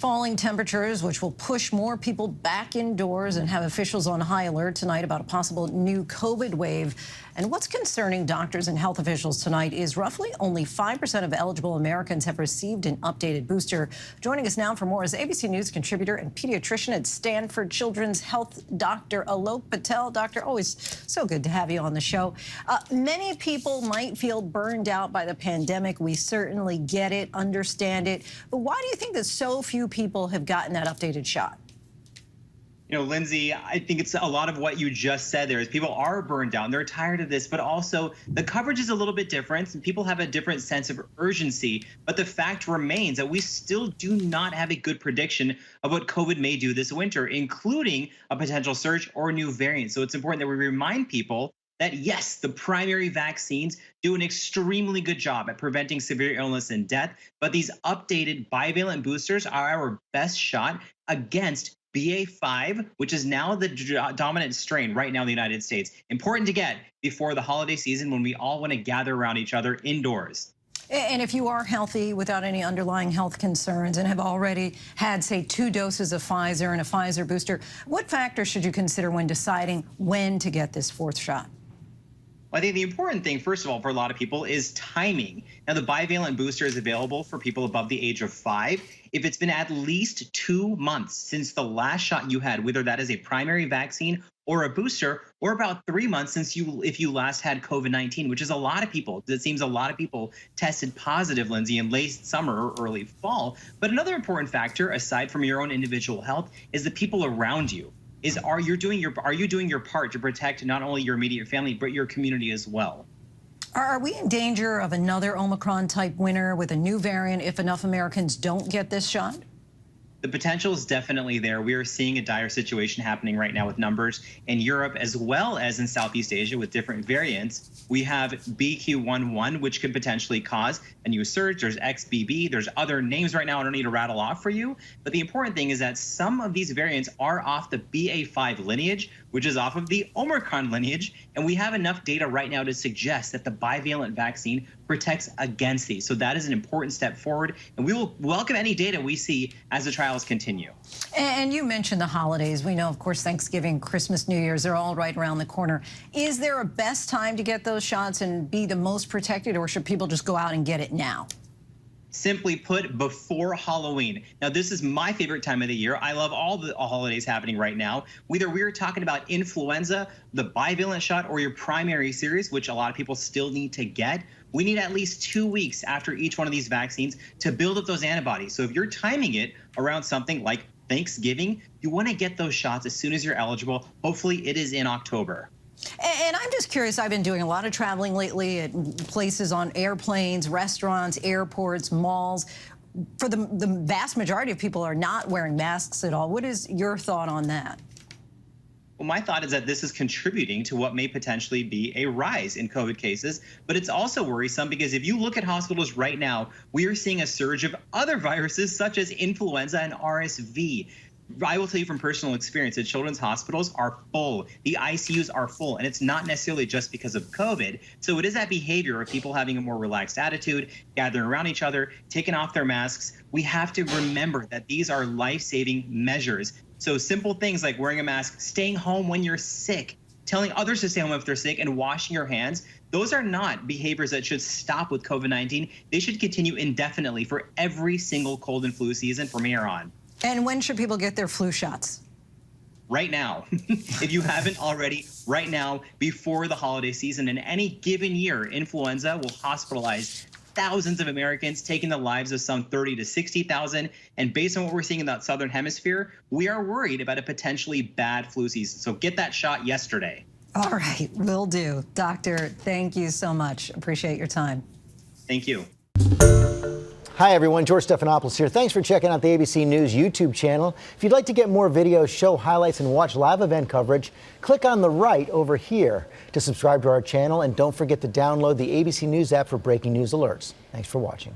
Falling temperatures, which will push more people back indoors and have officials on high alert tonight about a possible new COVID wave. And what's concerning doctors and health officials tonight is roughly only 5% of eligible Americans have received an updated booster. Joining us now for more is ABC News contributor and pediatrician at Stanford Children's Health, Dr. Alok Patel. Doctor, always so good to have you on the show. Many people might feel burned out by the pandemic. We certainly get it, understand it. But why do you think that so few people have gotten that updated shot? You know, Lindsay, I think it's a lot of what you just said there is people are burned out and they're tired of this, but also the coverage is a little bit different and people have a different sense of urgency. But the fact remains that we still do not have a good prediction of what COVID may do this winter, including a potential surge or new variant. So it's important that we remind people that yes, the primary vaccines do an extremely good job at preventing severe illness and death, but these updated bivalent boosters are our best shot against BA.5, which is now the dominant strain right now in the United States. Important to get before the holiday season when we all want to gather around each other indoors. And if you are healthy without any underlying health concerns and have already had, say, 2 doses of Pfizer and a Pfizer booster, what factors should you consider when deciding when to get this 4th shot? Well, I think the important thing, first of all, for a lot of people is timing. Now, the bivalent booster is available for people above the age of 5. If it's been at least 2 months since the last shot you had, whether that is a primary vaccine or a booster, or about 3 months since if you last had COVID-19, which is a lot of people. It seems a lot of people tested positive, Lindsay, in late summer or early fall. But another important factor, aside from your own individual health, is the people around you. Are you doing your part to protect not only your immediate family, but your community as well? Are we in danger of another Omicron-type winter with a new variant if enough Americans don't get this shot? The potential is definitely there. We are seeing a dire situation happening right now with numbers in Europe as well as in Southeast Asia with different variants. We have BQ.1.1, which could potentially cause a new surge. There's XBB. There's other names right now I don't need to rattle off for you. But the important thing is that some of these variants are off the BA.5 lineage, which is off of the Omicron lineage. And we have enough data right now to suggest that the bivalent vaccine protects against these. So that is an important step forward. And we will welcome any data we see as the trials continue. And you mentioned the holidays. We know, of course, Thanksgiving, Christmas, New Year's, they're all right around the corner. Is there a best time to get those shots and be the most protected, or should people just go out and get it now? Simply put, before Halloween. Now, this is my favorite time of the year. I love all the holidays happening right now. Whether we're talking about influenza, the bivalent shot, or your primary series, which a lot of people still need to get, we need at least 2 weeks after each one of these vaccines to build up those antibodies. So if you're timing it around something like Thanksgiving, you want to get those shots as soon as you're eligible. Hopefully it is in October. And I'm just curious, I've been doing a lot of traveling lately at places on airplanes, restaurants, airports, malls. For the vast majority of people are not wearing masks at all. What is your thought on that? Well, my thought is that this is contributing to what may potentially be a rise in COVID cases, but it's also worrisome because if you look at hospitals right now, we are seeing a surge of other viruses such as influenza and RSV. I will tell you from personal experience that children's hospitals are full. The ICUs are full, and it's not necessarily just because of COVID. So it is that behavior of people having a more relaxed attitude, gathering around each other, taking off their masks. We have to remember that these are life-saving measures. So simple things like wearing a mask, staying home when you're sick, telling others to stay home if they're sick, and washing your hands. Those are not behaviors that should stop with COVID-19. They should continue indefinitely for every single cold and flu season from here on. And when should people get their flu shots? Right now. If you haven't already, right now, before the holiday season. In any given year, influenza will hospitalize thousands of Americans, taking the lives of some 30 to 60,000. And based on what we're seeing in that southern hemisphere, we are worried about a potentially bad flu season. So get that shot yesterday. All right, will do. Doctor, thank you so much. Appreciate your time. Thank you. Hi everyone, George Stephanopoulos here. Thanks for checking out the ABC News YouTube channel. If you'd like to get more videos, show highlights, and watch live event coverage, click on the right over here to subscribe to our channel, and don't forget to download the ABC News app for breaking news alerts. Thanks for watching.